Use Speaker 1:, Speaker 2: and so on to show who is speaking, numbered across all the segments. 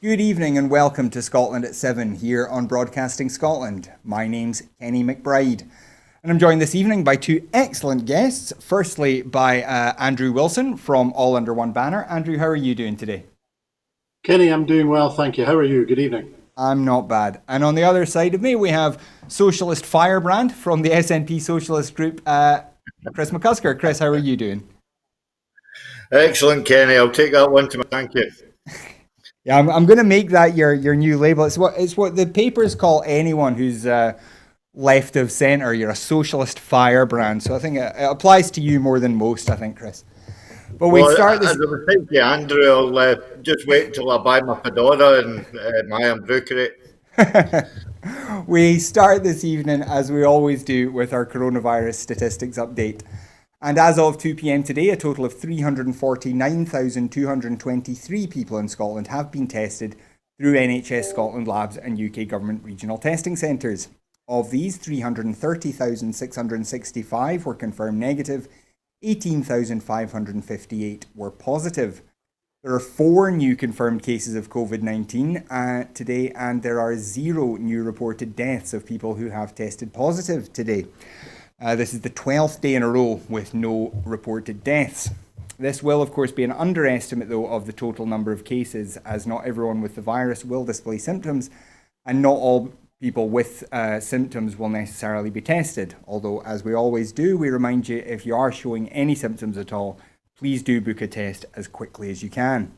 Speaker 1: Good evening and welcome to Scotland at 7 here on Broadcasting Scotland. My name's Kenny McBride and I'm joined this evening by two excellent guests. Firstly by Andrew Wilson from All Under One Banner. Andrew, how are you doing today?
Speaker 2: Kenny, I'm doing well, thank you. How are you? Good evening.
Speaker 1: I'm not bad. And on the other side of me we have Socialist Firebrand from the SNP Socialist Group, Chris McCusker. Chris, how are you doing?
Speaker 3: Excellent, Kenny. I'll take that one to my thank you.
Speaker 1: Yeah, I'm going to make that your new label. It's what the papers call anyone who's left of centre. You're a socialist firebrand. So I think it applies to you more than most, I think, Chris. But we
Speaker 3: Well,
Speaker 1: start
Speaker 3: as
Speaker 1: this.
Speaker 3: I was saying to Andrew, I'll just wait until I buy my fedora and my Ambrukery.
Speaker 1: We start this evening, as we always do, with our coronavirus statistics update. And as of 2 p.m. today, a total of 349,223 people in Scotland have been tested through NHS Scotland labs and UK government regional testing centres. Of these, 330,665 were confirmed negative, 18,558 were positive. There are 4 new confirmed cases of COVID-19 today, and there are 0 new reported deaths of people who have tested positive today. This is the 12th day in a row with no reported deaths. This will, of course, be an underestimate, though, of the total number of cases, as not everyone with the virus will display symptoms, and not all people with symptoms will necessarily be tested. Although, as we always do, we remind you, if you are showing any symptoms at all, please do book a test as quickly as you can.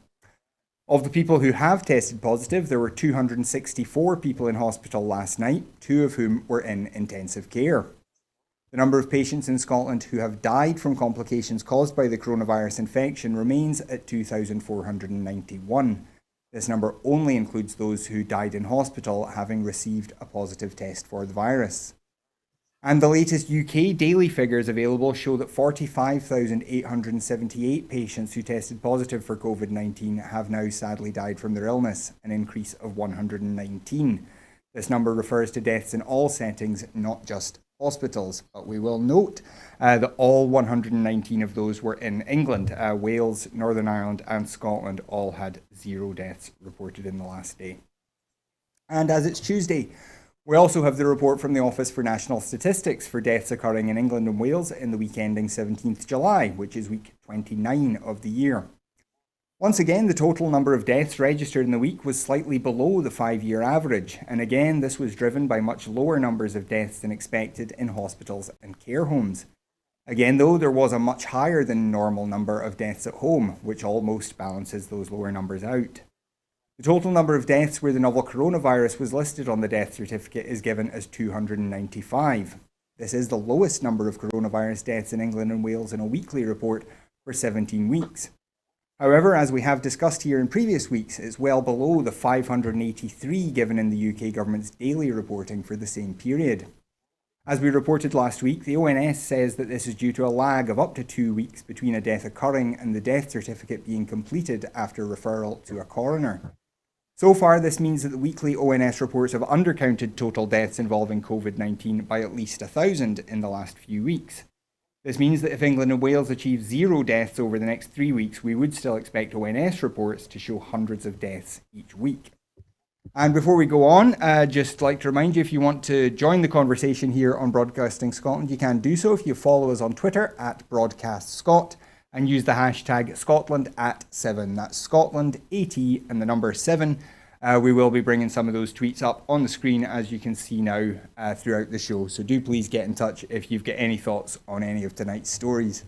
Speaker 1: Of the people who have tested positive, there were 264 people in hospital last night, 2 of whom were in intensive care. The number of patients in Scotland who have died from complications caused by the coronavirus infection remains at 2,491. This number only includes those who died in hospital having received a positive test for the virus. And the latest UK daily figures available show that 45,878 patients who tested positive for COVID-19 have now sadly died from their illness, an increase of 119. This number refers to deaths in all settings, not just hospitals, but we will note that all 119 of those were in England. Wales, Northern Ireland and Scotland all had 0 deaths reported in the last day. And as it's Tuesday, we also have the report from the Office for National Statistics for deaths occurring in England and Wales in the week ending 17th July, which is week 29 of the year. Once again, the total number of deaths registered in the week was slightly below the 5-year average, and again this was driven by much lower numbers of deaths than expected in hospitals and care homes. Again though, there was a much higher than normal number of deaths at home, which almost balances those lower numbers out. The total number of deaths where the novel coronavirus was listed on the death certificate is given as 295. This is the lowest number of coronavirus deaths in England and Wales in a weekly report for 17 weeks. However, as we have discussed here in previous weeks, it's well below the 583 given in the UK government's daily reporting for the same period. As we reported last week, the ONS says that this is due to a lag of up to 2 weeks between a death occurring and the death certificate being completed after referral to a coroner. So far, this means that the weekly ONS reports have undercounted total deaths involving COVID-19 by at least 1,000 in the last few weeks. This means that if England and Wales achieve 0 deaths over the next 3 weeks, we would still expect ONS reports to show hundreds of deaths each week. And before we go on, just like to remind you, if you want to join the conversation here on Broadcasting Scotland, you can do so if you follow us on Twitter at BroadcastScot and use the hashtag Scotland@7. That's Scotland, AT, and the number 7. We will be bringing some of those tweets up on the screen, as you can see now, throughout the show. So do please get in touch if you've got any thoughts on any of tonight's stories.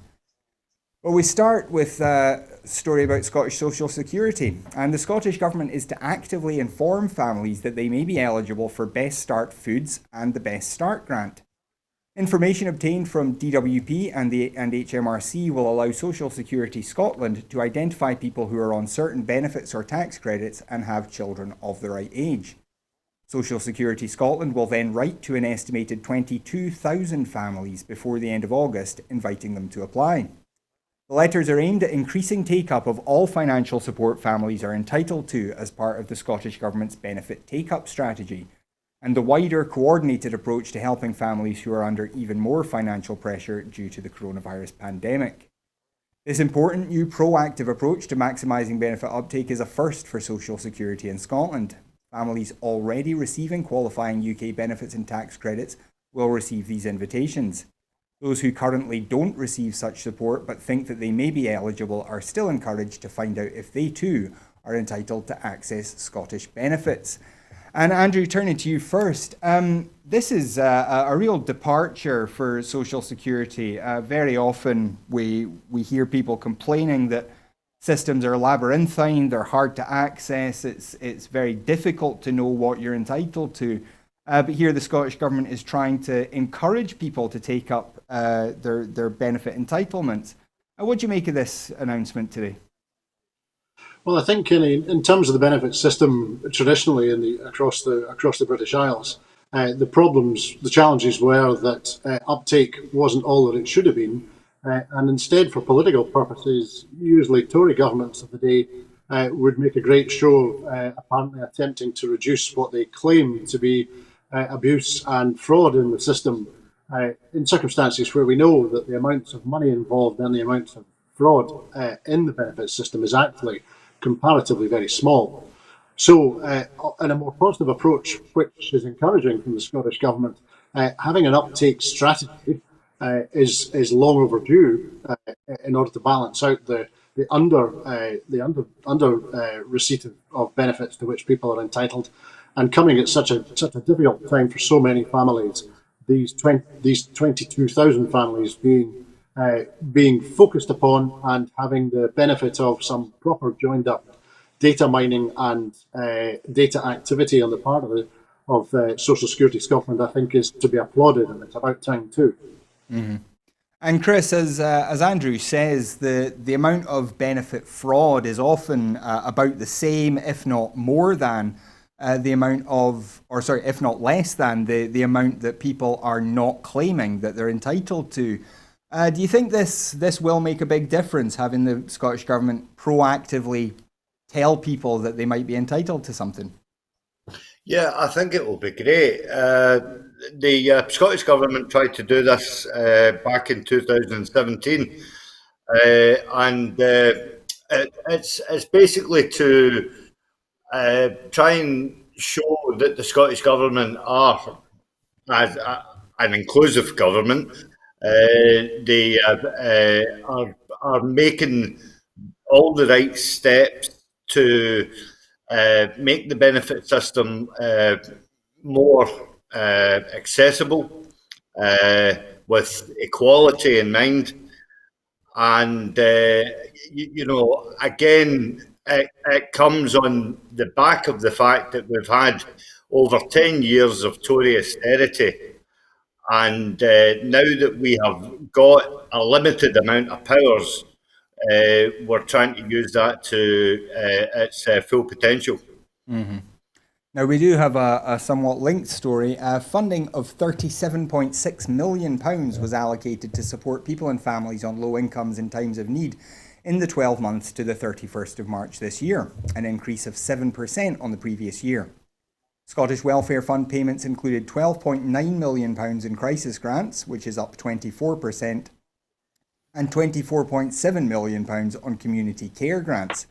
Speaker 1: Well, we start with a story about Scottish Social Security. And the Scottish Government is to actively inform families that they may be eligible for Best Start Foods and the Best Start Grant. Information obtained from DWP and HMRC will allow Social Security Scotland to identify people who are on certain benefits or tax credits and have children of the right age. Social Security Scotland will then write to an estimated 22,000 families before the end of August, inviting them to apply. The letters are aimed at increasing take-up of all financial support families are entitled to as part of the Scottish Government's benefit take-up strategy, and the wider coordinated approach to helping families who are under even more financial pressure due to the coronavirus pandemic. This important new proactive approach to maximising benefit uptake is a first for Social Security in Scotland. Families already receiving qualifying UK benefits and tax credits will receive these invitations. Those who currently don't receive such support but think that they may be eligible are still encouraged to find out if they too are entitled to access Scottish benefits. And Andrew, turning to you first, this is a real departure for Social Security. Very often we hear people complaining that systems are labyrinthine, they're hard to access, it's very difficult to know what you're entitled to. But here the Scottish Government is trying to encourage people to take up their benefit entitlements. What do you make of this announcement today?
Speaker 2: Well, I think in terms of the benefit system traditionally across the British Isles, the challenges were that uptake wasn't all that it should have been, and instead, for political purposes, usually Tory governments of the day would make a great show, apparently attempting to reduce what they claim to be abuse and fraud in the system, in circumstances where we know that the amounts of money involved and the amounts of fraud in the benefit system is actually comparatively very small. So, in a more positive approach, which is encouraging from the Scottish Government, having an uptake strategy is long overdue in order to balance out the under receipt of benefits to which people are entitled, and coming at such a difficult time for so many families. These 22,000 families being focused upon and having the benefit of some proper joined up data mining and data activity on the part of Social Security Scotland, I think, is to be applauded, and it's about time too.
Speaker 1: Mm-hmm. And Chris, as Andrew says, the amount of benefit fraud is often about the same, if not more than the amount of, or sorry, if not less than the amount that people are not claiming that they're entitled to. Do you think this will make a big difference, having the Scottish Government proactively tell people that they might be entitled to something?
Speaker 3: Yeah, I think it will be great. The Scottish Government tried to do this back in 2017, and it's basically to try and show that the Scottish Government are as an inclusive government. They are making all the right steps to make the benefit system more accessible, with equality in mind. And, again, it comes on the back of the fact that we've had over 10 years of Tory austerity. And now that we have got a limited amount of powers, we're trying to use that to its full potential.
Speaker 1: Mm-hmm. Now, we do have a somewhat linked story. Funding of £37.6 million was allocated to support people and families on low incomes in times of need in the 12 months to the 31st of March this year, an increase of 7% on the previous year. Scottish Welfare Fund payments included £12.9 million in crisis grants, which is up 24%, and £24.7 million on community care grants.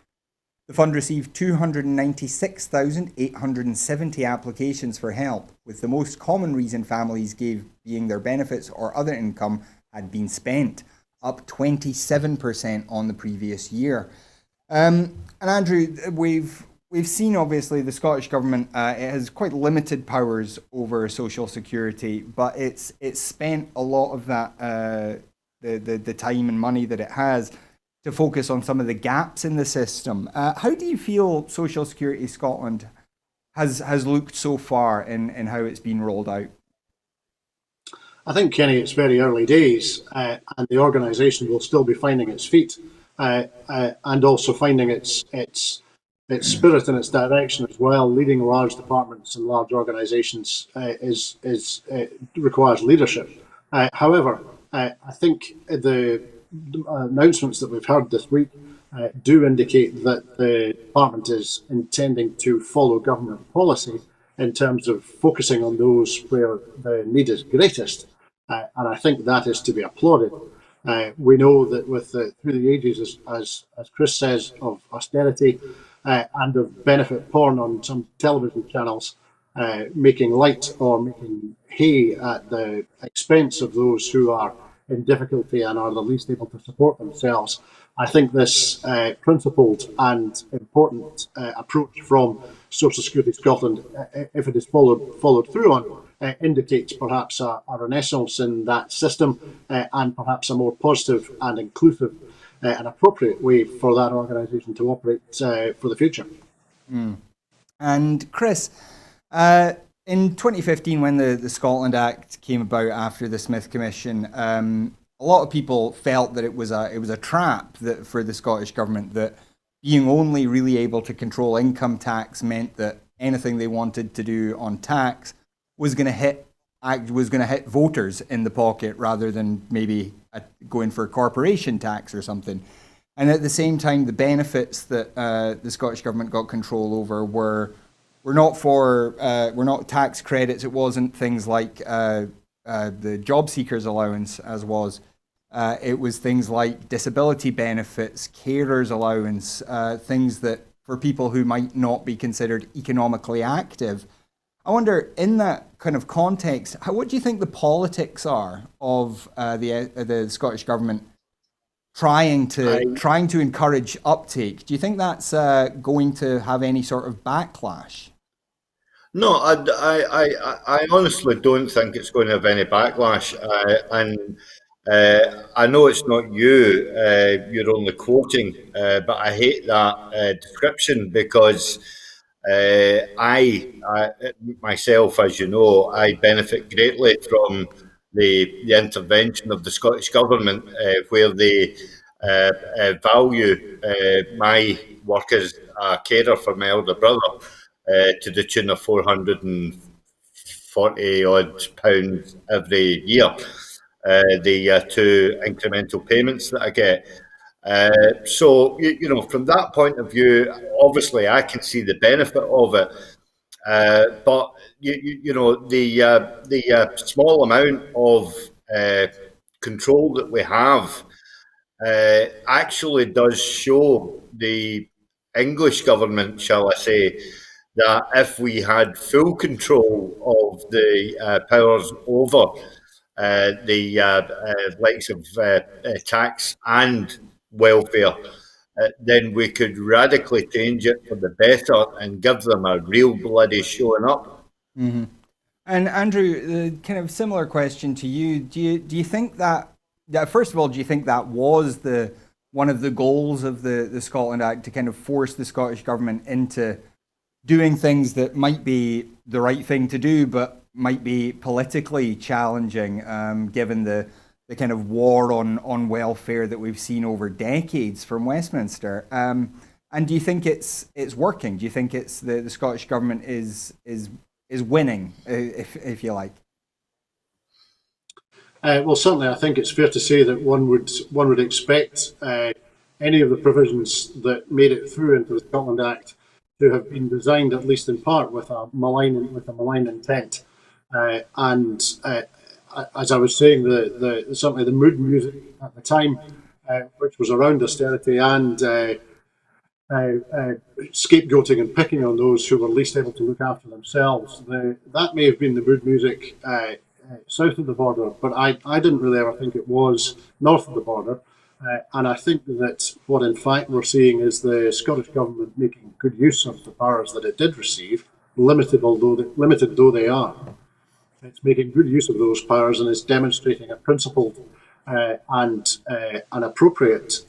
Speaker 1: The fund received 296,870 applications for help, with the most common reason families gave being their benefits or other income had been spent, up 27% on the previous year. And Andrew, we've seen obviously the Scottish Government it has quite limited powers over Social Security, but it's spent a lot of that the time and money that it has to focus on some of the gaps in the system. How do you feel Social Security Scotland has looked so far in how it's been rolled out?
Speaker 2: I think, Kenny, it's very early days, and the organisation will still be finding its feet, and also finding its spirit and its direction as well. Leading large departments and large organisations requires leadership. However, I think the announcements that we've heard this week do indicate that the department is intending to follow government policy in terms of focusing on those where the need is greatest, and I think that is to be applauded. We know that through the ages, as Chris says, of austerity and of benefit porn on some television channels, making light or making hay at the expense of those who are in difficulty and are the least able to support themselves. I think this principled and important approach from Social Security Scotland, if it is followed through on, indicates perhaps a renaissance in that system and perhaps a more positive and inclusive and appropriate way for that organisation to operate for the future.
Speaker 1: And Chris, in 2015, when the Scotland Act came about after the Smith Commission, a lot of people felt that it was a trap that for the Scottish government, that being only really able to control income tax meant that anything they wanted to do on tax was going to hit voters in the pocket rather than maybe going for corporation tax or something. And at the same time, the benefits that the Scottish government got control over were not tax credits. It wasn't things like the job seekers allowance, as was. It was things like disability benefits, carers allowance, things that for people who might not be considered economically active. I wonder, in that kind of context, what do you think the politics are of the Scottish government trying to encourage uptake? Do you think that's going to have any sort of backlash?
Speaker 3: No, I honestly don't think it's going to have any backlash. And I know it's not you, you're only quoting, but I hate that description because I myself, as you know, I benefit greatly from the intervention of the Scottish Government, where they value my work as a carer for my elder brother to the tune of £440 odd every year. The two incremental payments that I get. So, from that point of view, obviously I can see the benefit of it. But, the small amount of control that we have actually does show the English government, shall I say, that if we had full control of the powers over the likes of tax and welfare, then we could radically change it for the better and give them a real bloody showing up.
Speaker 1: Mm-hmm. And Andrew, kind of similar question to you. Do you think that first of all, do you think that was one of the goals of the Scotland Act, to kind of force the Scottish government into doing things that might be the right thing to do, but might be politically challenging, given the kind of war on welfare that we've seen over decades from Westminster? And do you think it's working? Do you think it's the Scottish government is winning, if you like?
Speaker 2: Well, certainly, I think it's fair to say that one would expect any of the provisions that made it through into the Scotland Act to have been designed, at least in part, with a malign intent. And as I was saying, certainly the mood music at the time, which was around austerity and scapegoating and picking on those who were least able to look after themselves, that may have been the mood music south of the border, but I didn't really ever think it was north of the border. And I think that what in fact we're seeing is the Scottish Government making good use of the powers that it did receive, limited though they are. It's making good use of those powers and is demonstrating a principled and an appropriate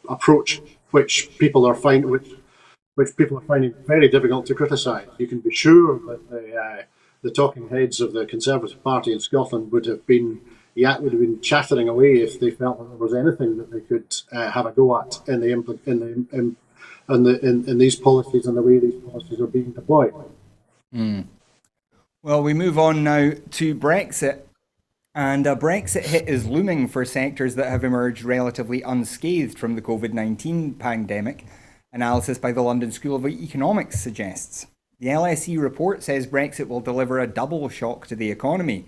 Speaker 2: approach, which people are finding very difficult to criticise. You can be sure that the talking heads of the Conservative Party in Scotland would have been chattering away if they felt that there was anything that they could have a go at in these policies and the way these policies are being deployed.
Speaker 1: Mm. Well, we move on now to Brexit. And a Brexit hit is looming for sectors that have emerged relatively unscathed from the COVID-19 pandemic. Analysis by the London School of Economics suggests. The LSE report says Brexit will deliver a double shock to the economy.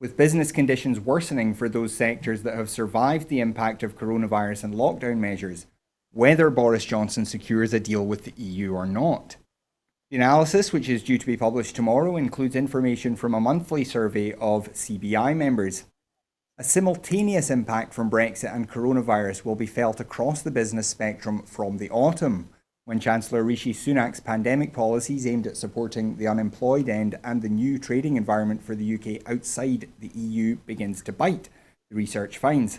Speaker 1: with business conditions worsening for those sectors that have survived the impact of coronavirus and lockdown measures, whether Boris Johnson secures a deal with the EU or not. The analysis, which is due to be published tomorrow, includes information from a monthly survey of CBI members. A simultaneous impact from Brexit and coronavirus will be felt across the business spectrum from the autumn, when Chancellor Rishi Sunak's pandemic policies aimed at supporting the unemployed end and the new trading environment for the UK outside the EU begins to bite, the research finds.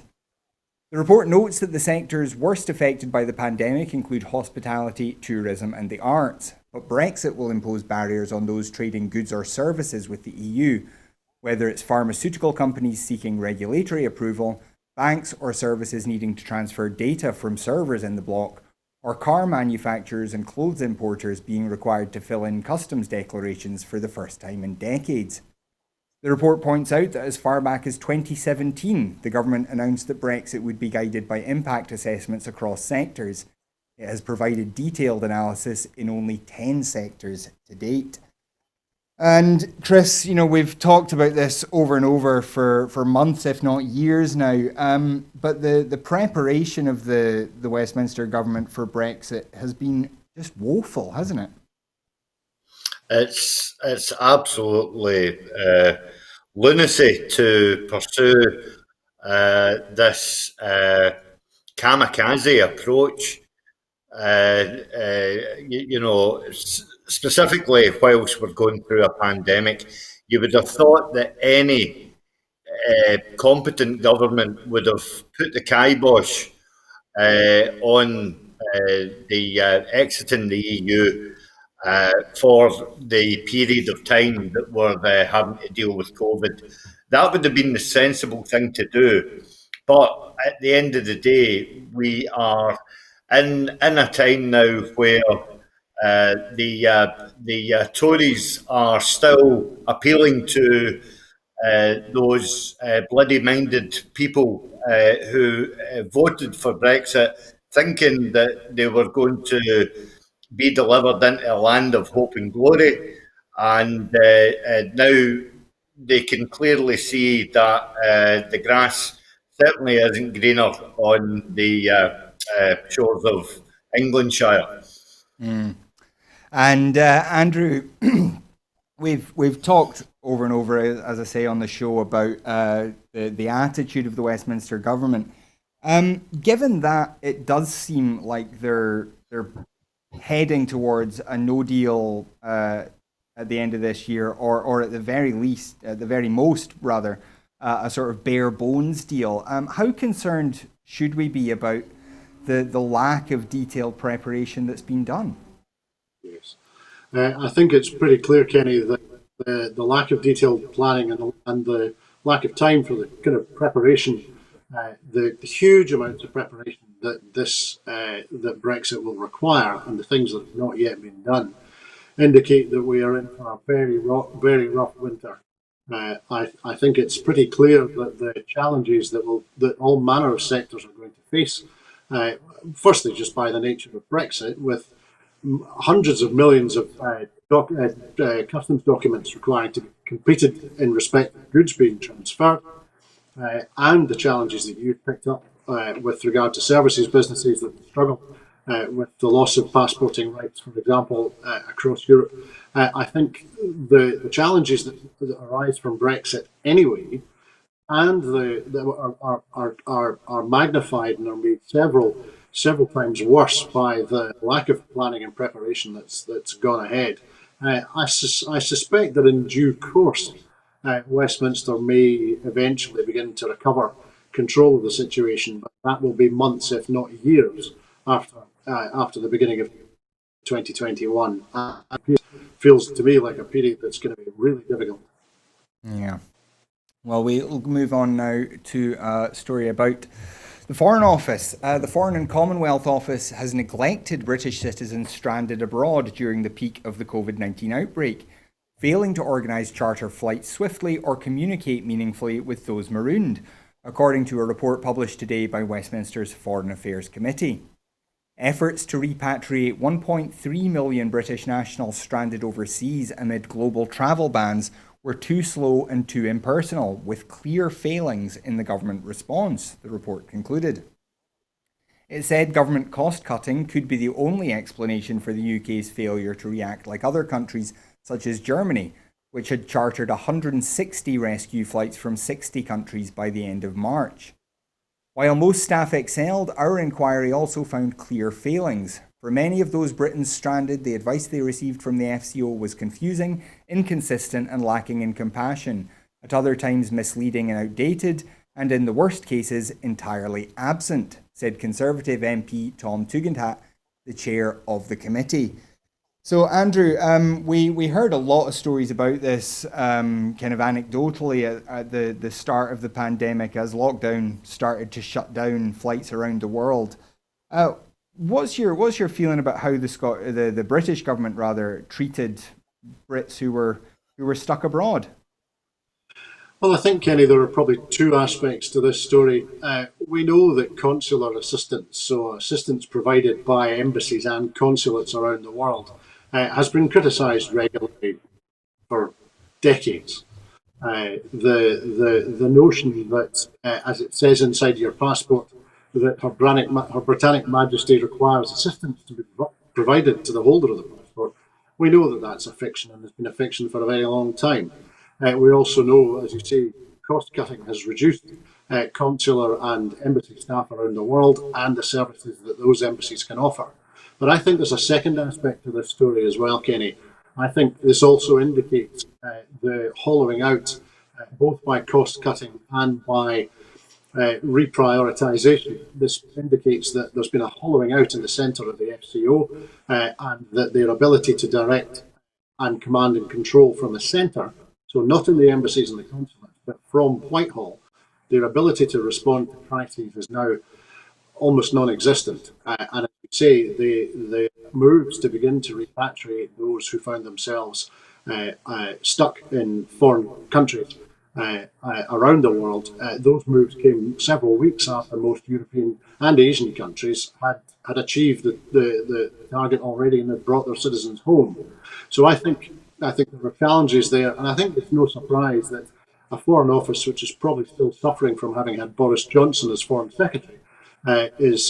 Speaker 1: The report notes that the sectors worst affected by the pandemic include hospitality, tourism and the arts, but Brexit will impose barriers on those trading goods or services with the EU, whether it's pharmaceutical companies seeking regulatory approval, banks or services needing to transfer data from servers in the bloc, or car manufacturers and clothes importers being required to fill in customs declarations for the first time in decades. The report points out that as far back as 2017, the government announced that Brexit would be guided by impact assessments across sectors. It has provided detailed analysis in only 10 sectors to date. And Chris, we've talked about this over and over for months, if not years now. But the preparation of the Westminster government for Brexit has been just woeful, hasn't it?
Speaker 3: It's absolutely lunacy to pursue this kamikaze approach. Specifically whilst we're going through a pandemic, you would have thought that any competent government would have put the kibosh on the exiting the EU for the period of time that we're having to deal with COVID. That would have been the sensible thing to do. But at the end of the day, we are in a time now where the Tories are still appealing to those bloody-minded people who voted for Brexit, thinking that they were going to be delivered into a land of hope and glory. And now they can clearly see that the grass certainly isn't greener on the shores of Englandshire.
Speaker 1: Mm. And Andrew, we've talked over and over, as I say, on the show about the attitude of the Westminster government. Given that it does seem like they're heading towards a no deal at the end of this year, or at the very least, at the very most rather, a sort of bare bones deal, how concerned should we be about the lack of detailed preparation that's been done?
Speaker 2: Yes. I think it's pretty clear, Kenny, that the lack of detailed planning and the lack of time for the kind of preparation, the huge amounts of preparation that that Brexit will require, and the things that have not yet been done, indicate that we are in for a very rough winter. I think it's pretty clear that the challenges that all manner of sectors are going to face, firstly just by the nature of Brexit, with hundreds of millions of customs documents requiring to be completed in respect of goods being transferred, and the challenges that you've picked up with regard to services businesses that struggle with the loss of passporting rights, for example, across Europe. I think the challenges that arise from Brexit anyway, and are magnified and are made several times worse by the lack of planning and preparation that's gone ahead. I suspect that in due course, Westminster may eventually begin to recover control of the situation, but that will be months, if not years, after the beginning of 2021. It feels to me like a period that's going to be really difficult.
Speaker 1: Yeah. Well, we'll move on now to a story about the Foreign Office. The Foreign and Commonwealth Office has neglected British citizens stranded abroad during the peak of the COVID-19 outbreak, failing to organise charter flights swiftly or communicate meaningfully with those marooned, according to a report published today by Westminster's Foreign Affairs Committee. Efforts to repatriate 1.3 million British nationals stranded overseas amid global travel bans were too slow and too impersonal, with clear failings in the government response, the report concluded. It said government cost cutting could be the only explanation for the UK's failure to react like other countries, such as Germany, which had chartered 160 rescue flights from 60 countries by the end of March. While most staff excelled, our inquiry also found clear failings. For many of those Britons stranded, the advice they received from the FCO was confusing, inconsistent, and lacking in compassion, at other times misleading and outdated, and in the worst cases, entirely absent, said Conservative MP Tom Tugendhat, the chair of the committee. So, Andrew, we heard a lot of stories about this kind of anecdotally at the start of the pandemic as lockdown started to shut down flights around the world. What's your feeling about how the British government rather treated Brits who were stuck abroad?
Speaker 2: Well, I think, Kenny, there are probably two aspects to this story. We know that consular assistance, so assistance provided by embassies and consulates around the world, has been criticised regularly for decades. The notion that, as it says inside your passport, that Her Britannic Majesty requires assistance to be provided to the holder of the passport, we know that that's a fiction, and it's been a fiction for a very long time. We also know, as you say, cost cutting has reduced consular and embassy staff around the world and the services that those embassies can offer. But I think there's a second aspect to this story as well, Kenny. I think this also indicates the hollowing out, both by cost cutting and by reprioritisation. This indicates that there's been a hollowing out in the centre of the FCO and that their ability to direct and command and control from the centre, so not in the embassies and the consulates, but from Whitehall, their ability to respond to crises is now almost non-existent. And as you say, the moves to begin to repatriate those who found themselves stuck in foreign countries around the world, those moves came several weeks after most European and Asian countries had achieved the target already and had brought their citizens home. So I think there are challenges there, and I think it's no surprise that a Foreign Office, which is probably still suffering from having had Boris Johnson as Foreign Secretary, is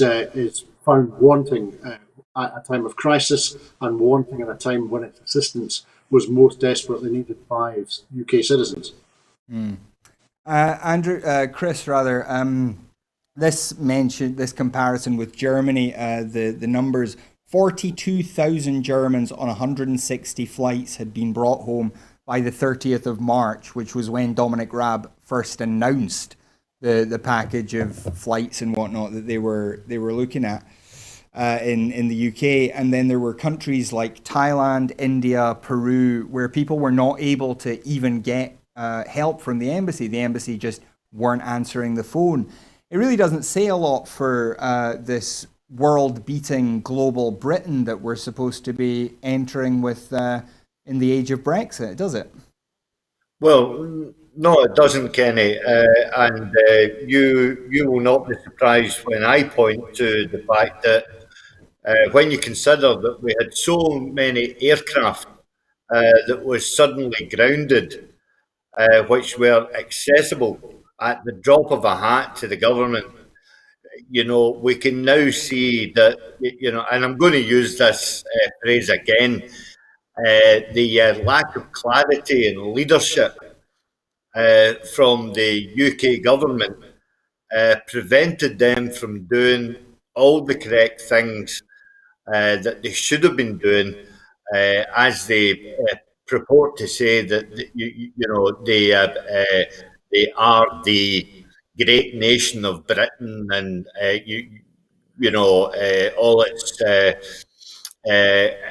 Speaker 2: found wanting at a time of crisis and wanting at a time when its assistance was most desperately needed by its UK citizens.
Speaker 1: Chris, this comparison with Germany, the numbers, 42,000 Germans on 160 flights had been brought home by the 30th of March, which was when Dominic Raab first announced the package of flights and whatnot that they were looking at in the UK. And then there were countries like Thailand, India, Peru, where people were not able to even get help from the embassy. The embassy just weren't answering the phone. It really doesn't say a lot for this world-beating global Britain that we're supposed to be entering with in the age of Brexit, does it?
Speaker 3: Well, no, it doesn't, Kenny. And you will not be surprised when I point to the fact that when you consider that we had so many aircraft that was suddenly grounded, which were accessible at the drop of a hat to the government, we can now see that, and I'm going to use this phrase again, the lack of clarity and leadership from the UK government prevented them from doing all the correct things that they should have been doing, as they purport to say that they are the great nation of Britain, and all its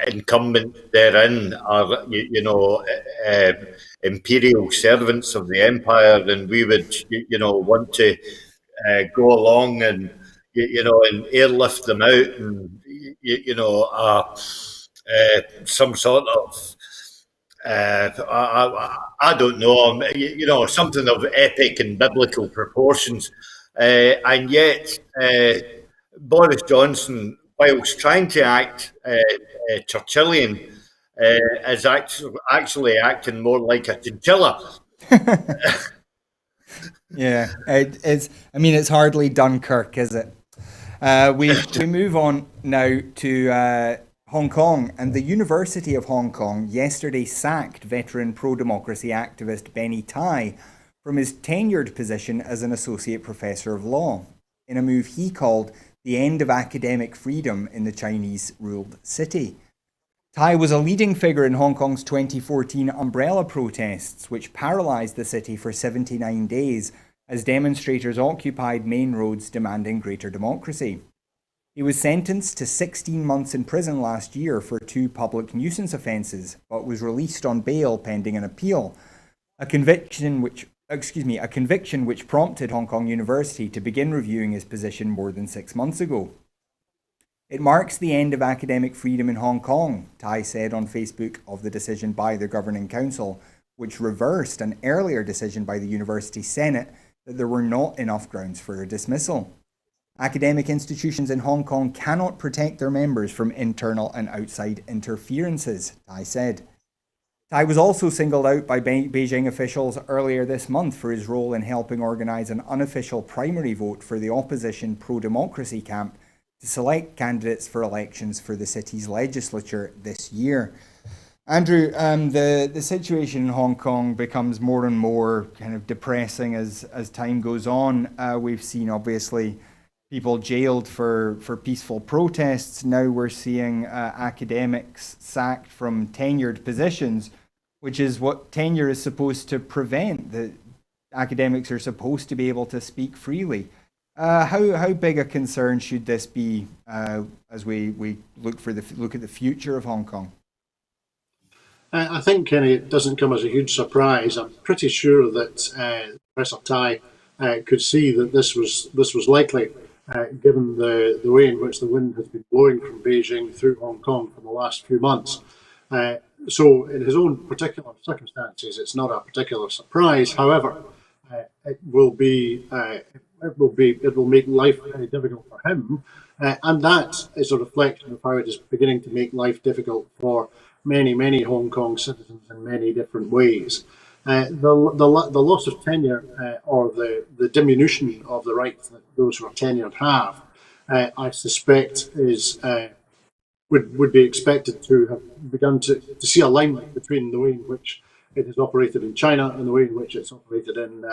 Speaker 3: incumbents therein are imperial servants of the empire, and we would want to go along and and airlift them out, and some sort of I don't know, something of epic and biblical proportions, and yet Boris Johnson, whilst trying to act Churchillian, is actually acting more like a chinchilla.
Speaker 1: Yeah, it's. I mean, it's hardly Dunkirk, is it? We move on now to Hong Kong, and the University of Hong Kong yesterday sacked veteran pro-democracy activist Benny Tai from his tenured position as an associate professor of law, in a move he called the end of academic freedom in the Chinese-ruled city. Tai was a leading figure in Hong Kong's 2014 umbrella protests, which paralysed the city for 79 days as demonstrators occupied main roads demanding greater democracy. He was sentenced to 16 months in prison last year for 2 public nuisance offences, but was released on bail pending an appeal, a conviction which prompted Hong Kong University to begin reviewing his position more than 6 months ago. It marks the end of academic freedom in Hong Kong, Tai said on Facebook of the decision by the Governing Council, which reversed an earlier decision by the University Senate that there were not enough grounds for a dismissal. Academic institutions in Hong Kong cannot protect their members from internal and outside interferences, Tai said. Tai was also singled out by Beijing officials earlier this month for his role in helping organise an unofficial primary vote for the opposition pro-democracy camp to select candidates for elections for the city's legislature this year. Andrew, the situation in Hong Kong becomes more and more kind of depressing as time goes on. We've seen, obviously, people jailed for peaceful protests. Now we're seeing academics sacked from tenured positions, which is what tenure is supposed to prevent. The academics are supposed to be able to speak freely. How big a concern should this be as we look at the future of Hong Kong?
Speaker 2: I think, Kenny, it doesn't come as a huge surprise. I'm pretty sure that Professor Tai could see that this was likely, given the way in which the wind has been blowing from Beijing through Hong Kong for the last few months. So, in his own particular circumstances, it's not a particular surprise. However, it will make life very difficult for him, and that is a reflection of how it is beginning to make life difficult for many Hong Kong citizens in many different ways. The loss of tenure or the diminution of the rights that those who are tenured have, I suspect, would be expected to have begun to see alignment between the way in which it has operated in China and the way in which it's operated in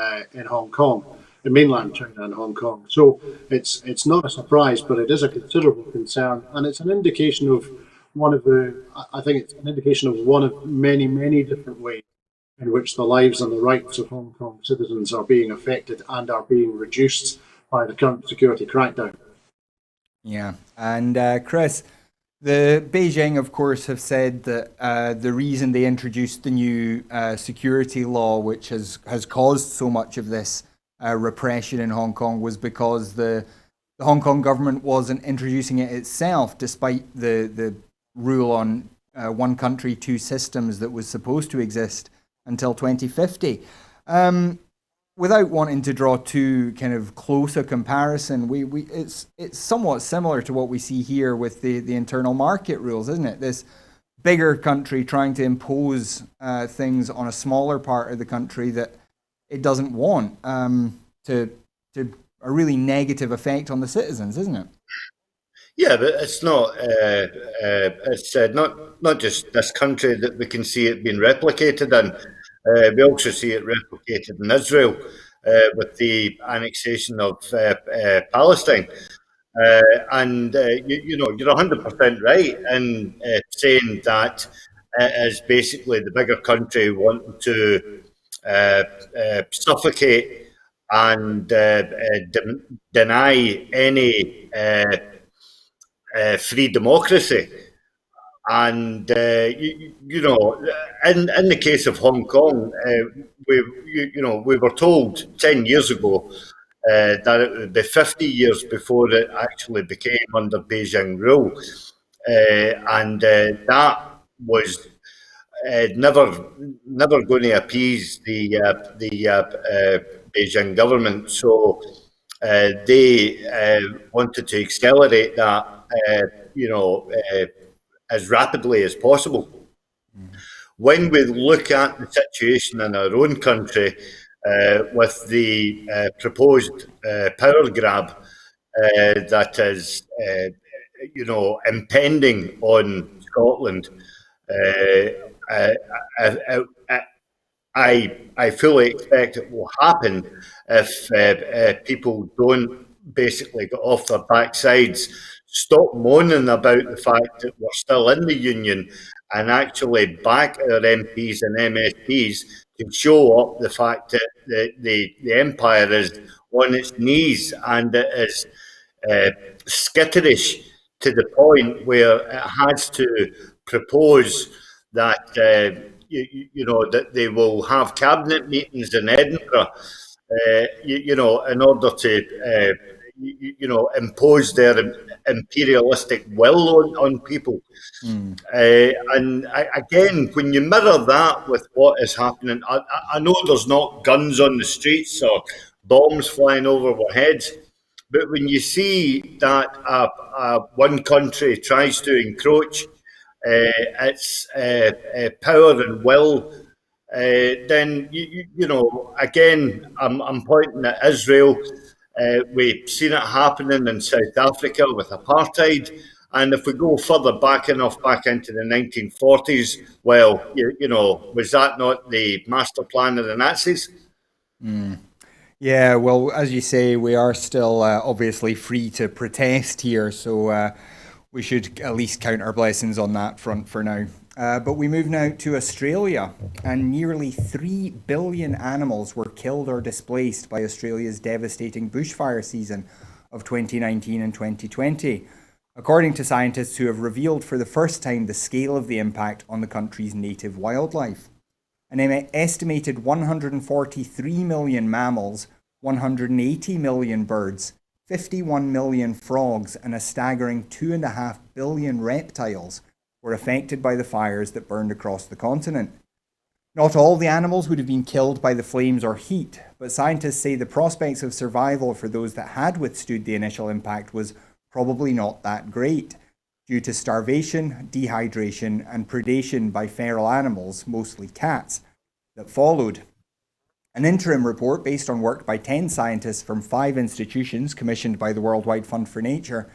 Speaker 2: Hong Kong, in mainland China and Hong Kong. So it's not a surprise, but it is a considerable concern, and it's an indication of one of many different ways in which the lives and the rights of Hong Kong citizens are being affected and are being reduced by the current security crackdown.
Speaker 1: Yeah, and Chris, the Beijing, of course, have said that the reason they introduced the new security law, which has caused so much of this repression in Hong Kong, was because the Hong Kong government wasn't introducing it itself, despite the rule on one country, 2 systems that was supposed to exist until 2050. Without wanting to draw too kind of close a comparison, it's somewhat similar to what we see here with the internal market rules, isn't it? This bigger country trying to impose things on a smaller part of the country that it doesn't want, to a really negative effect on the citizens, isn't it?
Speaker 3: Yeah, but it's not. It's not just this country that we can see it being replicated in. We also see it replicated in Israel with the annexation of Palestine. You're 100% right in saying that it is basically the bigger country wanting to suffocate and deny any free democracy. And in the case of Hong Kong, we were told 10 years ago that it would be 50 years before it actually became under Beijing rule, and that was never going to appease the Beijing government. So they wanted to accelerate that, as rapidly as possible. when we look at the situation in our own country with the proposed power grab that is, impending on Scotland, uh, I, I, I fully expect it will happen if people don't basically get off their backsides, stop moaning about the fact that we're still in the union, and actually back our MPs and MSPs to show up the fact that the empire is on its knees and it is skitterish to the point where it has to propose that that they will have cabinet meetings in Edinburgh, in order to impose their imperialistic will on people. Again, when you mirror that with what is happening, I know there's not guns on the streets or bombs flying over our heads, but when you see that one country tries to encroach its power and will, then again, I'm pointing at Israel. We've seen it happening in South Africa with apartheid, and if we go further back enough back into the 1940s, well, was that not the master plan of the Nazis?
Speaker 1: Yeah, well, as you say, we are still obviously free to protest here, so we should at least count our blessings on that front for now. But we move now to Australia, and nearly 3 billion animals were killed or displaced by Australia's devastating bushfire season of 2019 and 2020, according to scientists who have revealed for the first time the scale of the impact on the country's native wildlife. An estimated 143 million mammals, 180 million birds, 51 million frogs, and a staggering 2.5 billion reptiles were affected by the fires that burned across the continent. Not all the animals would have been killed by the flames or heat, but scientists say the prospects of survival for those that had withstood the initial impact was probably not that great, due to starvation, dehydration, and predation by feral animals, mostly cats, that followed. An interim report based on work by 10 scientists from 5 institutions commissioned by the Worldwide Fund for Nature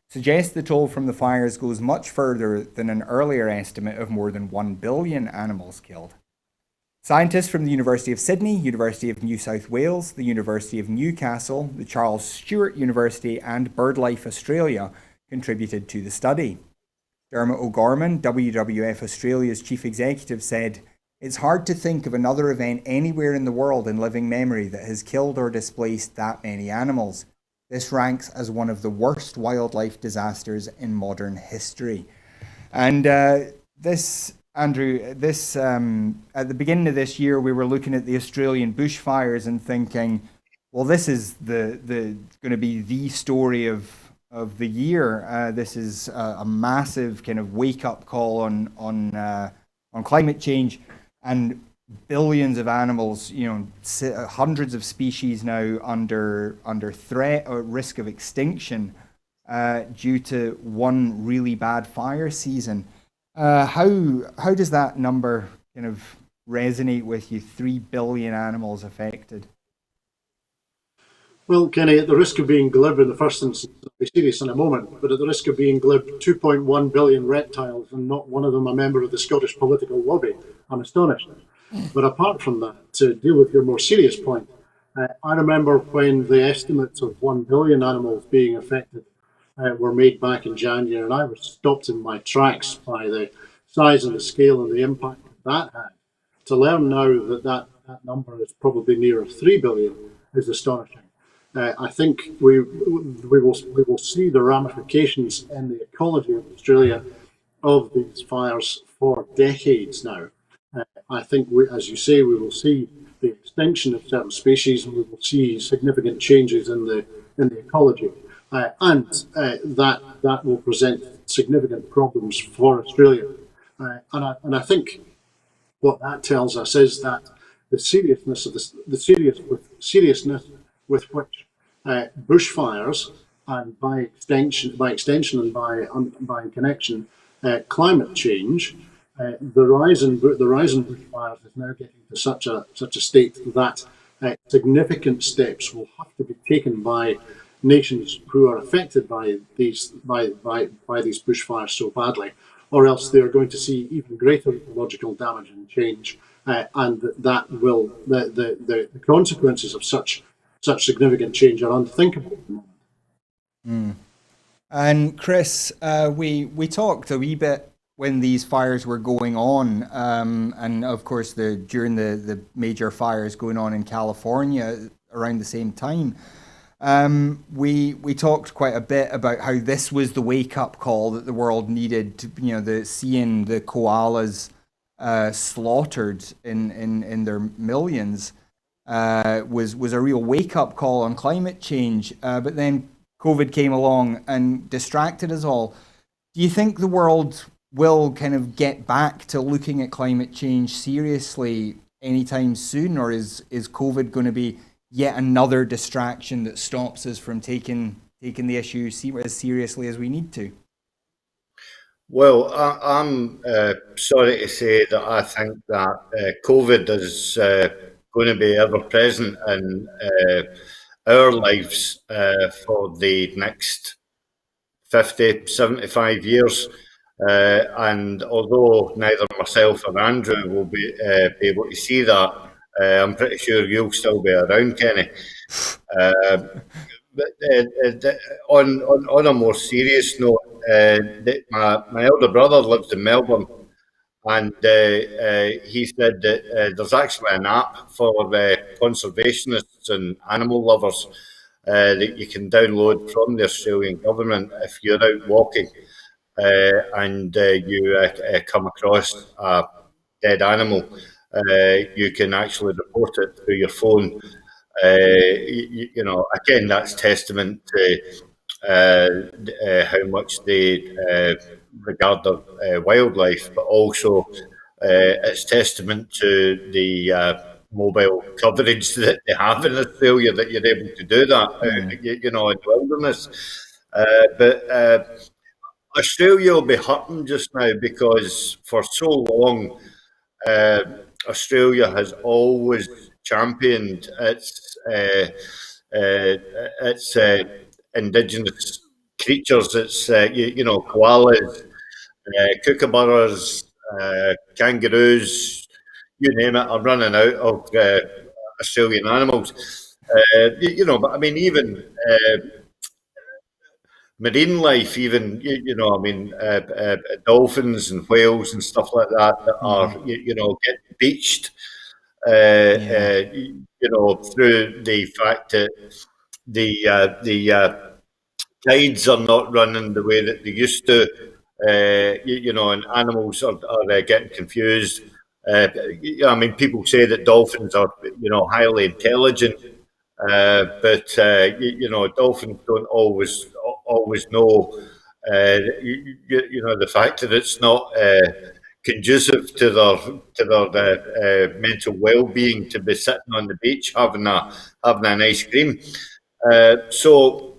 Speaker 1: suggests the toll from the fires goes much further than an earlier estimate of more than 1 billion animals killed. Scientists from the University of Sydney, University of New South Wales, the University of Newcastle, the Charles Sturt University, and BirdLife Australia contributed to the study. Dermot O'Gorman, WWF Australia's chief executive, said, "It's hard to think of another event anywhere in the world in living memory that has killed or displaced that many animals. This ranks as one of the worst wildlife disasters in modern history." And this, Andrew, at the beginning of this year, we were looking at the Australian bushfires and thinking, well, this is the going to be the story of the year. This is a massive kind of wake up call on climate change, and billions of animals, hundreds of species now under threat or risk of extinction due to one really bad fire season. How does that number kind of resonate with you? 3 billion animals affected.
Speaker 2: Well, Kenny, at the risk of being glib in the first instance, I'll be serious in a moment, but at the risk of being glib, 2.1 billion reptiles and not one of them a member of the Scottish political lobby, I'm astonished. But apart from that, to deal with your more serious point, I remember when the estimates of 1 billion animals being affected were made back in January, and I was stopped in my tracks by the size and the scale and the impact that had. To learn now that number is probably nearer 3 billion is astonishing. I think we will see the ramifications in the ecology of Australia of these fires for decades now. I think, as you say, we will see the extinction of certain species, and we will see significant changes in the ecology, and that will present significant problems for Australia. And I think what that tells us is that the seriousness of seriousness with which bushfires, and by extension and by connection, climate change The rise in bushfires is now getting to such a state that significant steps will have to be taken by nations who are affected by these bushfires so badly, or else they are going to see even greater ecological damage and change, and that will the consequences of such significant change are unthinkable at the moment.
Speaker 1: Mm. And Chris, we talked a wee bit when these fires were going on, and of course during the major fires going on in California around the same time. We talked quite a bit about how this was the wake up call that the world needed to, seeing the koalas slaughtered in their millions was a real wake up call on climate change. But then COVID came along and distracted us all. Do you think the world will kind of get back to looking at climate change seriously anytime soon, or is COVID going to be yet another distraction that stops us from taking the issue as seriously as we need to?
Speaker 3: Well, I'm sorry to say that I think that COVID is going to be ever present in our lives for the next 50, 75 years. And although neither myself or Andrew will be able to see that, I'm pretty sure you'll still be around, Kenny. But on a more serious note, my elder brother lives in Melbourne, and he said that there's actually an app for conservationists and animal lovers that you can download from the Australian government if you're out walking and you come across a dead animal. You can actually report it through your phone. Again, that's testament to how much they regard their wildlife, but also it's testament to the mobile coverage that they have in Australia, that you're able to do that, in the wilderness. But Australia will be hurting just now because for so long, Australia has always championed its indigenous creatures. It's koalas, kookaburras, kangaroos, you name it. I'm running out of Australian animals. But I mean, even marine life, even dolphins and whales and stuff like that are getting beached. Through the fact that the tides are not running the way that they used to, and animals are getting confused. People say that dolphins are, highly intelligent, but dolphins don't always know, the fact that it's not conducive to their mental well-being to be sitting on the beach having an ice cream. So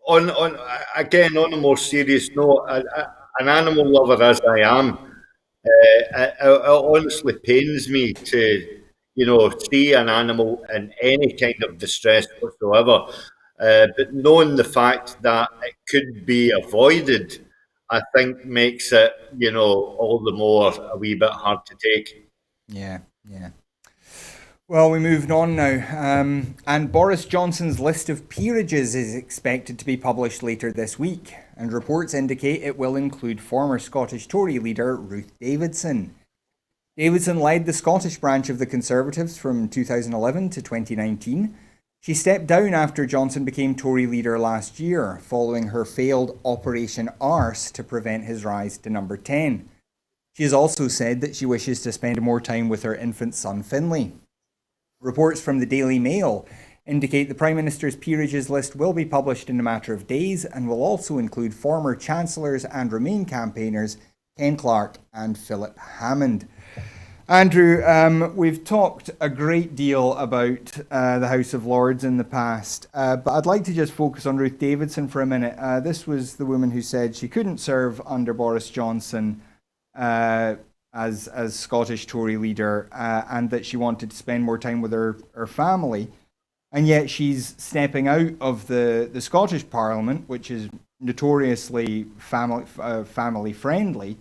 Speaker 3: on a more serious note, an animal lover as I am, it honestly pains me to see an animal in any kind of distress whatsoever. But knowing the fact that it could be avoided, I think makes it, all the more a wee bit hard to take.
Speaker 1: Yeah. Well, we're moving on now. And Boris Johnson's list of peerages is expected to be published later this week, and reports indicate it will include former Scottish Tory leader Ruth Davidson. Davidson led the Scottish branch of the Conservatives from 2011 to 2019. She stepped down after Johnson became Tory leader last year, following her failed Operation Arse to prevent his rise to number 10. She has also said that she wishes to spend more time with her infant son Finlay. Reports from the Daily Mail indicate the Prime Minister's peerages list will be published in a matter of days and will also include former Chancellors and Remain campaigners Ken Clarke and Philip Hammond. Andrew, we've talked a great deal about the House of Lords in the past, but I'd like to just focus on Ruth Davidson for a minute. This was the woman who said she couldn't serve under Boris Johnson as Scottish Tory leader, and that she wanted to spend more time with her family. And yet she's stepping out of the Scottish Parliament, which is notoriously family friendly,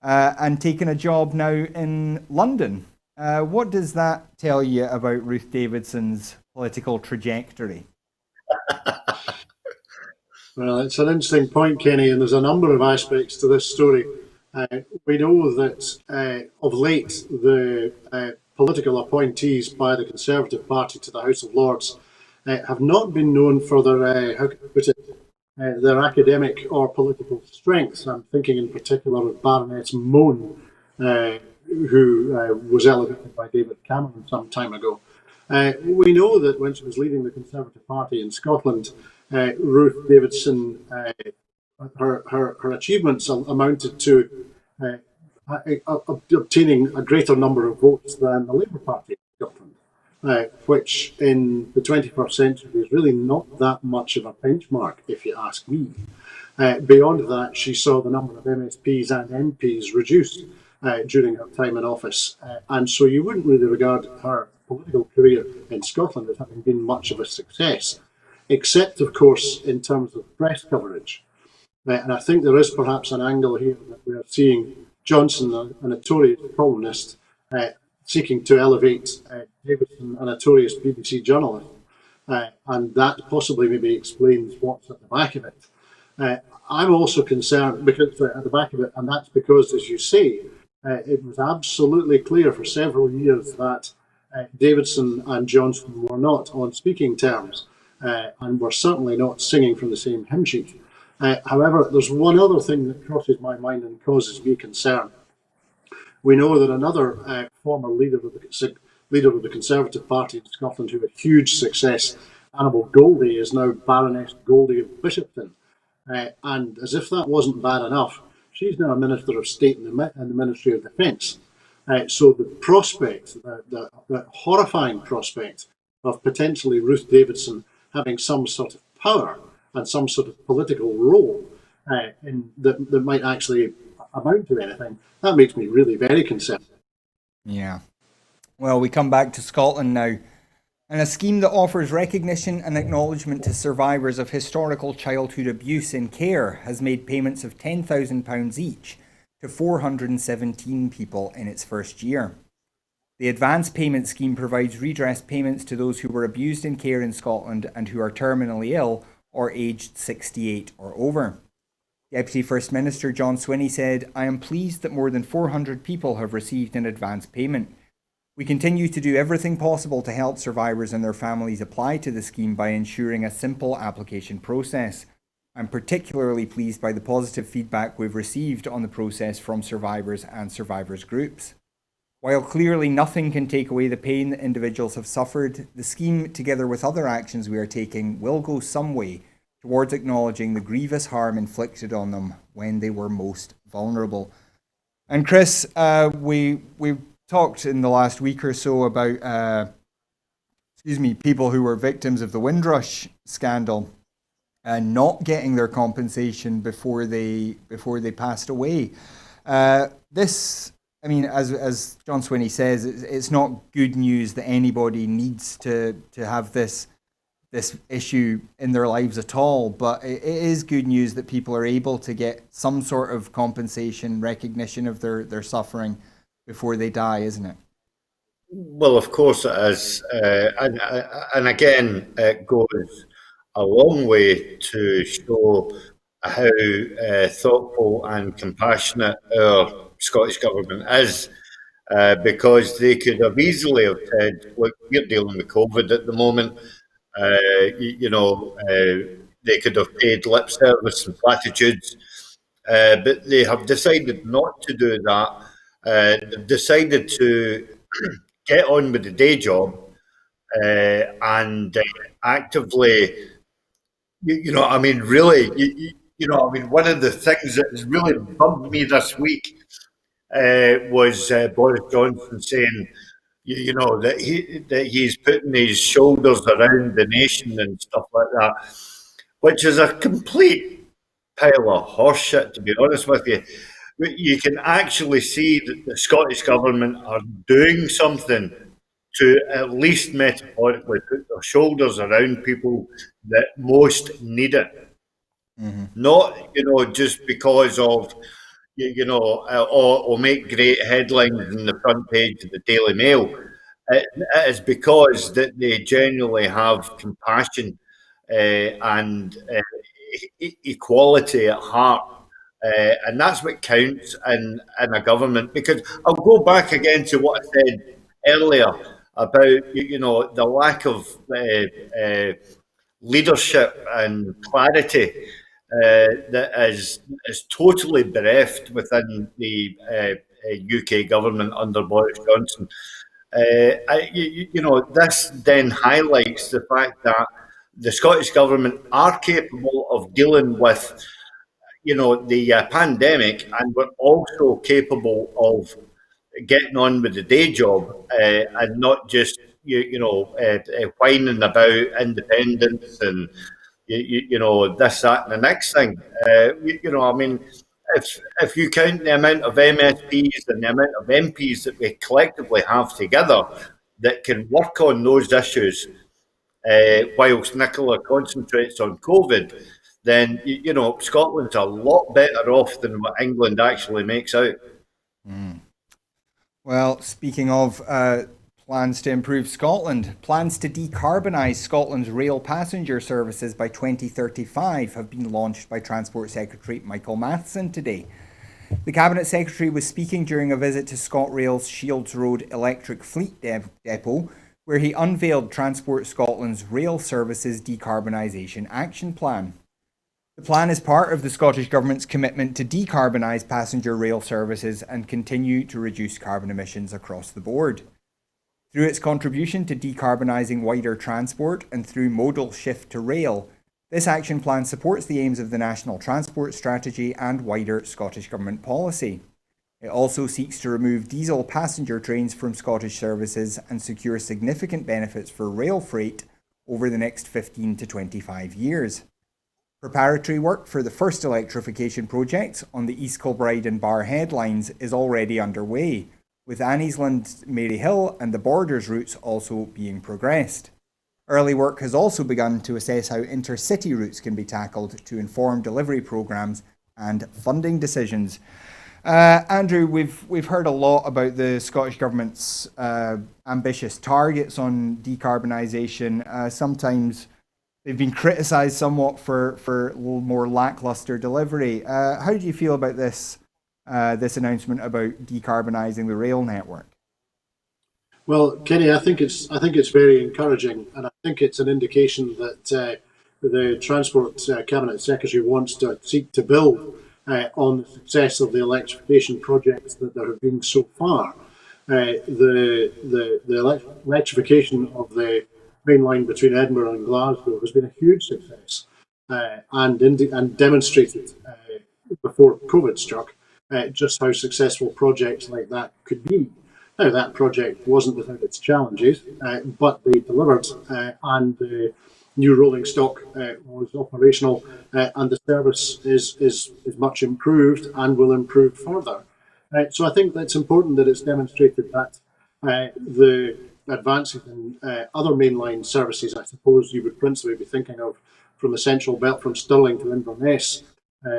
Speaker 1: and taking a job now in London. What does that tell you about Ruth Davidson's political trajectory?
Speaker 2: Well, it's an interesting point, Kenny, and there's a number of aspects to this story. We know that of late the political appointees by the Conservative Party to the House of Lords have not been known for their, how can I put it, their academic or political strengths. I'm thinking in particular of Baroness Mone, who was elevated by David Cameron some time ago. We know that when she was leading the Conservative Party in Scotland, Ruth Davidson, her achievements amounted to obtaining a greater number of votes than the Labour Party in Scotland, which in the 21st century is really not that much of a benchmark, if you ask me. Beyond that, she saw the number of MSPs and MPs reduced during her time in office, and so you wouldn't really regard her political career in Scotland as having been much of a success, except, of course, in terms of press coverage. And I think there is perhaps an angle here that we are seeing Johnson, a notorious columnist, seeking to elevate Davidson, a notorious BBC journalist, and that possibly maybe explains what's at the back of it. I'm also concerned because at the back of it, and that's because, as you say, it was absolutely clear for several years that Davidson and Johnson were not on speaking terms, and were certainly not singing from the same hymn sheet. However, there's one other thing that crosses my mind and causes me concern. We know that another former leader of the Conservative Party in Scotland, who had huge success, Annabel Goldie, is now Baroness Goldie of Bishopton. And as if that wasn't bad enough, she's now a Minister of State in the Ministry of Defence. So the prospect, the horrifying prospect of potentially Ruth Davidson having some sort of power and some sort of political role that might actually amount to anything, that makes me really very concerned.
Speaker 1: Yeah. Well, we come back to Scotland now. And a scheme that offers recognition and acknowledgement to survivors of historical childhood abuse in care has made payments of £10,000 each to 417 people in its first year. The advance payment scheme provides redress payments to those who were abused in care in Scotland and who are terminally ill or aged 68 or over. Deputy First Minister John Swinney said, "I am pleased that more than 400 people have received an advance payment. We continue to do everything possible to help survivors and their families apply to the scheme by ensuring a simple application process. I'm particularly pleased by the positive feedback we've received on the process from survivors and survivors groups. While clearly nothing can take away the pain that individuals have suffered, the scheme, together with other actions we are taking, will go some way towards acknowledging the grievous harm inflicted on them when they were most vulnerable." And Chris, we talked in the last week or so about people who were victims of the Windrush scandal and not getting their compensation before they passed away. This, I mean, as John Swinney says, it's not good news that anybody needs to have this issue in their lives at all, but it is good news that people are able to get some sort of compensation, recognition of their suffering before they die, isn't it?
Speaker 3: Well, of course it is. And again, it goes a long way to show how thoughtful and compassionate our Scottish Government is, because they could have easily have said, look, we're dealing with COVID at the moment. They could have paid lip service and platitudes, but they have decided not to do that. They've decided to get on with the day job and actively, really, one of the things that has really bugged me this week was Boris Johnson saying, that he's putting his shoulders around the nation and stuff like that, which is a complete pile of horseshit, to be honest with you. you can actually see that the Scottish Government are doing something to at least metaphorically put their shoulders around people that most need it. Not, just because of, or make great headlines in the front page of the Daily Mail. It is because that they genuinely have compassion and equality at heart. And that's what counts in a government. Because I'll go back again to what I said earlier about, the lack of leadership and clarity that is totally bereft within the UK government under Boris Johnson. This then highlights the fact that the Scottish Government are capable of dealing with, the pandemic, and we're also capable of getting on with the day job and not just, whining about independence and, this, that, and the next thing. I mean, if you count the amount of MSPs and the amount of MPs that we collectively have together that can work on those issues, whilst Nicola concentrates on COVID, then Scotland's a lot better off than what England actually makes out.
Speaker 1: Well, speaking of plans to improve Scotland, plans to decarbonise Scotland's rail passenger services by 2035 have been launched by Transport Secretary Michael Matheson today. The Cabinet Secretary was speaking during a visit to ScotRail's Shields Road electric fleet depot, where he unveiled Transport Scotland's rail services decarbonisation action plan. The plan is part of the Scottish Government's commitment to decarbonise passenger rail services and continue to reduce carbon emissions across the board. Through its contribution to decarbonising wider transport and through modal shift to rail, this action plan supports the aims of the National Transport Strategy and wider Scottish Government policy. It also seeks to remove diesel passenger trains from Scottish services and secure significant benefits for rail freight over the next 15 to 25 years. Preparatory work for the first electrification projects on the East Kilbride and Barrhead lines is already underway, with Anniesland, Maryhill and the Borders routes also being progressed. Early work has also begun to assess how intercity routes can be tackled to inform delivery programmes and funding decisions. Andrew, we've heard a lot about the Scottish Government's ambitious targets on decarbonisation. Sometimes they've been criticised somewhat for a little more lacklustre delivery. How do you feel about this announcement about decarbonising the rail network?
Speaker 2: Well, Kenny, I think it's very encouraging, and I think it's an indication that the Transport Cabinet Secretary wants to seek to build on the success of the electrification projects that there have been so far. The electrification of the main line between Edinburgh and Glasgow has been a huge success and demonstrated before COVID struck just how successful projects like that could be. Now, that project wasn't without its challenges, but they delivered, and the new rolling stock was operational, and the service is much improved and will improve further. So I think that's important that it's demonstrated that the advances in other mainline services, I suppose you would principally be thinking of from the Central Belt, from Stirling to Inverness,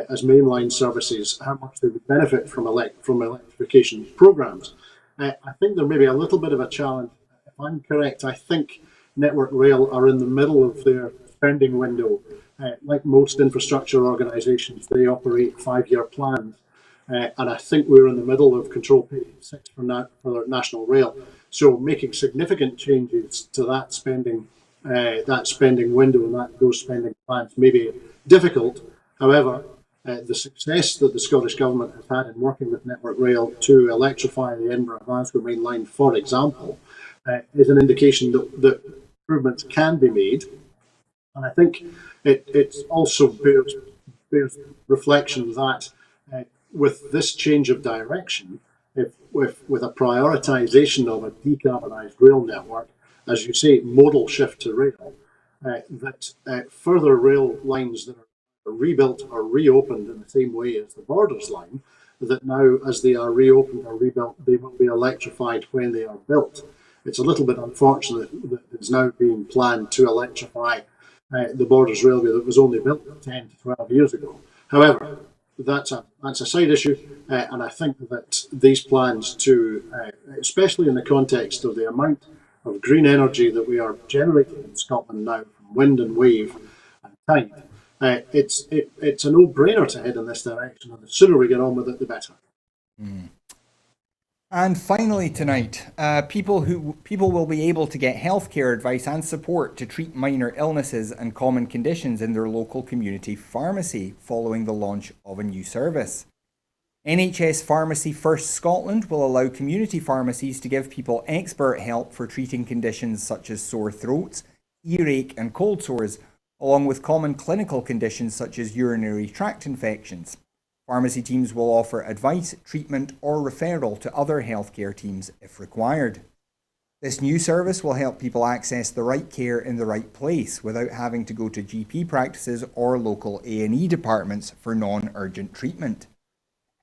Speaker 2: as mainline services, how much they would benefit from electrification programmes. I think there may be a little bit of a challenge. If I'm correct, I think Network Rail are in the middle of their spending window. Like most infrastructure organisations, they operate 5-year plans. And I think we're in the middle of Control Period 6 for National Rail. So making significant changes to that spending window and those spending plans may be difficult. However, the success that the Scottish Government has had in working with Network Rail to electrify the Edinburgh-Glasgow main line, for example, is an indication that improvements can be made. And I think it also bears reflection that with this change of direction, with a prioritisation of a decarbonised rail network, as you say, modal shift to rail, that further rail lines that are rebuilt or reopened in the same way as the Borders line, that now, as they are reopened or rebuilt, they will be electrified when they are built. It's a little bit unfortunate that it's now being planned to electrify the Borders Railway that was only built 10 to 12 years ago. However, that's a side issue, and I think that these plans to, especially in the context of the amount of green energy that we are generating in Scotland now from wind and wave and tide, it's a no-brainer to head in this direction, and the sooner we get on with it, the better.
Speaker 1: And finally tonight, people will be able to get healthcare advice and support to treat minor illnesses and common conditions in their local community pharmacy following the launch of a new service. NHS Pharmacy First Scotland will allow community pharmacies to give people expert help for treating conditions such as sore throats, earache and cold sores, along with common clinical conditions such as urinary tract infections. Pharmacy teams will offer advice, treatment or referral to other healthcare teams if required. This new service will help people access the right care in the right place without having to go to GP practices or local A&E departments for non-urgent treatment.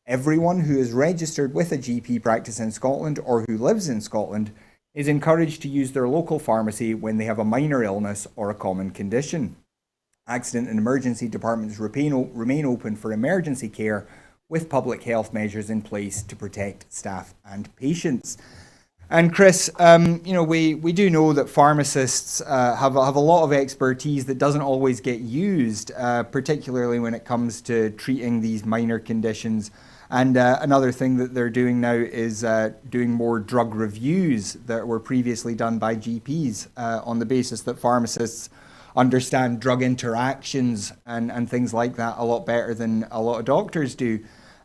Speaker 1: Everyone who is registered with a GP practice in Scotland or who lives in Scotland is encouraged to use their local pharmacy when they have a minor illness or a common condition. Accident and emergency departments remain open for emergency care with public health measures in place to protect staff and patients. And Chris, we do know that pharmacists have a lot of expertise that doesn't always get used, particularly when it comes to treating these minor conditions. And another thing that they're doing now is doing more drug reviews that were previously done by GPs on the basis that pharmacists understand drug interactions and things like that a lot better than a lot of doctors do.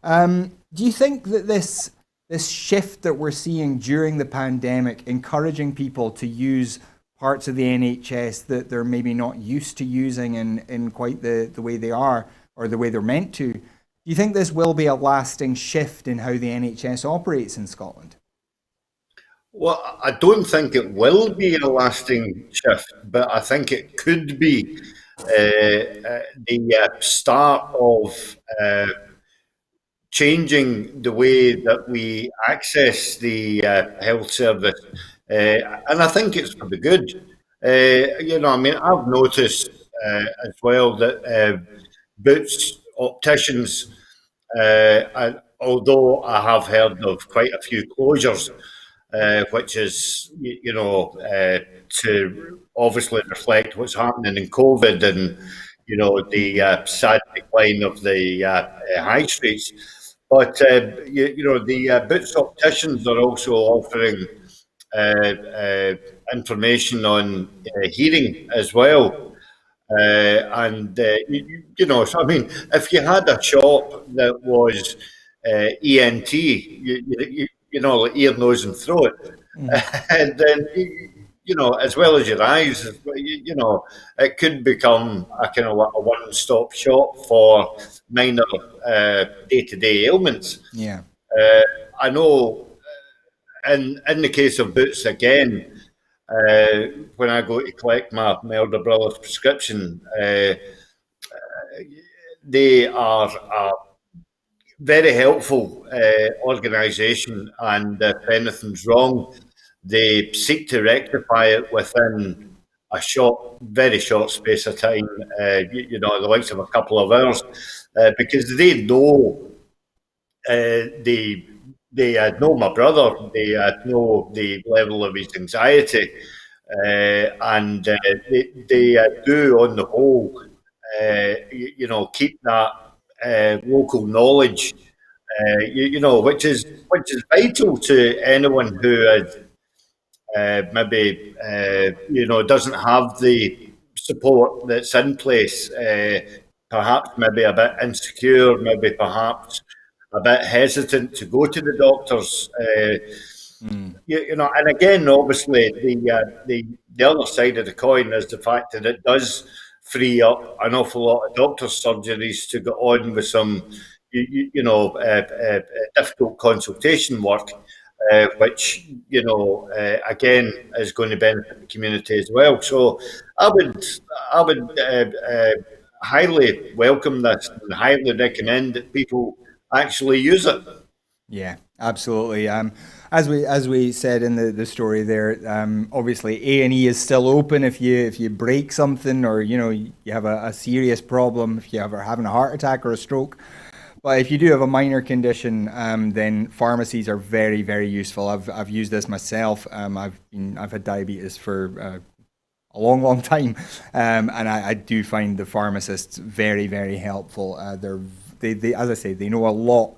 Speaker 1: Do you think that this shift that we're seeing during the pandemic, encouraging people to use parts of the NHS that they're maybe not used to using in quite the way they are or the way they're meant to, do you think this will be a lasting shift in how the NHS operates in Scotland?
Speaker 3: Well, I don't think it will be a lasting shift, but I think it could be the start of changing the way that we access the health service, and I think it's for the good. I've noticed as well that Boots opticians, although I have heard of quite a few closures, which is, to obviously reflect what's happening in COVID and, the sad decline of the high streets. But, the Boots opticians are also offering information on hearing as well. So, I mean, if you had a shop that was ENT, like ear, nose, and throat, and then as well as your eyes, it could become a kind of a one-stop shop for minor day-to-day ailments.
Speaker 1: Yeah,
Speaker 3: I know. In the case of Boots again, when I go to collect my elder brother's prescription, they are a very helpful organisation, and if anything's wrong, they seek to rectify it within a very short space of time, the likes of a couple of hours, because they know they know my brother, they know the level of his anxiety, and they do, on the whole, keep that local knowledge, which is vital to anyone who is maybe doesn't have the support that's in place, perhaps maybe a bit insecure, maybe perhaps a bit hesitant to go to the doctors, and again, obviously, the other side of the coin is the fact that it does free up an awful lot of doctors' surgeries to go on with some, difficult consultation work, which again is going to benefit the community as well. So I would highly welcome this and highly recommend that people actually use it.
Speaker 1: Yeah, absolutely. As we said in the story there, obviously A&E is still open if you break something, or you have a serious problem, if you are having a heart attack or a stroke. But if you do have a minor condition, then pharmacies are very, very useful. I've used this myself. I've had diabetes for a long, long time, and I do find the pharmacists very, very helpful. They as I say, they know a lot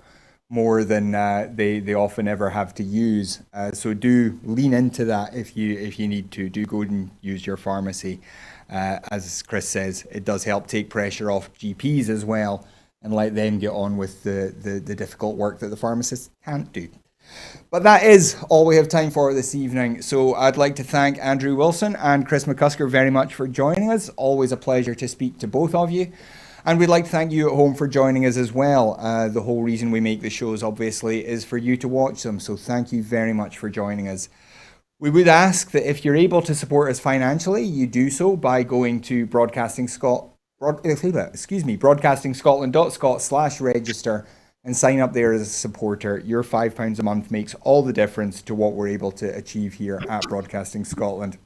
Speaker 1: more than they often ever have to use. So do lean into that if you need to. Do go and use your pharmacy. As Chris says, it does help take pressure off GPs as well, and let them get on with the difficult work that the pharmacists can't do. But that is all we have time for this evening. So I'd like to thank Andrew Wilson and Chris McCusker very much for joining us. Always a pleasure to speak to both of you. And we'd like to thank you at home for joining us as well. The whole reason we make the shows, obviously, is for you to watch them. So thank you very much for joining us. We would ask that if you're able to support us financially, you do so by going to broadcastingscotland.scot/register and sign up there as a supporter. Your £5 a month makes all the difference to what we're able to achieve here at Broadcasting Scotland.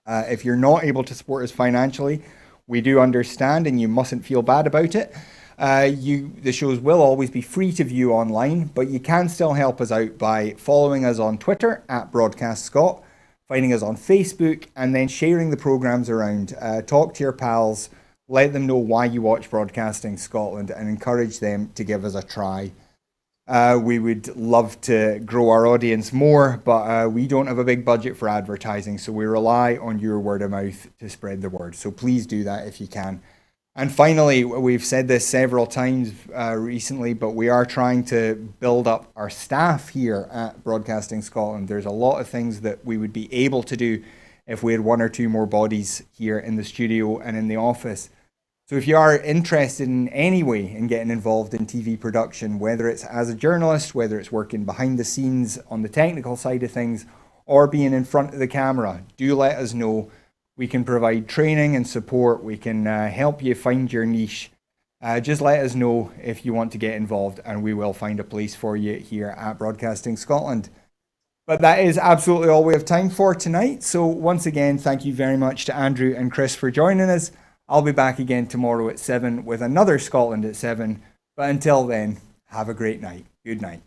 Speaker 1: If you're not able to support us financially, we do understand, and you mustn't feel bad about it. The shows will always be free to view online, but you can still help us out by following us on Twitter at Broadcast Scot, finding us on Facebook, and then sharing the programmes around. Talk to your pals, let them know why you watch Broadcasting Scotland, and encourage them to give us a try. We would love to grow our audience more, but we don't have a big budget for advertising, so we rely on your word of mouth to spread the word. So please do that if you can. And finally, we've said this several times recently, but we are trying to build up our staff here at Broadcasting Scotland. There's a lot of things that we would be able to do if we had one or two more bodies here in the studio and in the office. So if you are interested in any way in getting involved in TV production, whether it's as a journalist, whether it's working behind the scenes on the technical side of things, or being in front of the camera, do let us know. We can provide training and support. We can help you find your niche. Just let us know if you want to get involved, and we will find a place for you here at Broadcasting Scotland. But that is absolutely all we have time for tonight. So once again, thank you very much to Andrew and Chris for joining us. I'll be back again tomorrow at 7 with another Scotland at 7. But until then, have a great night. Good night.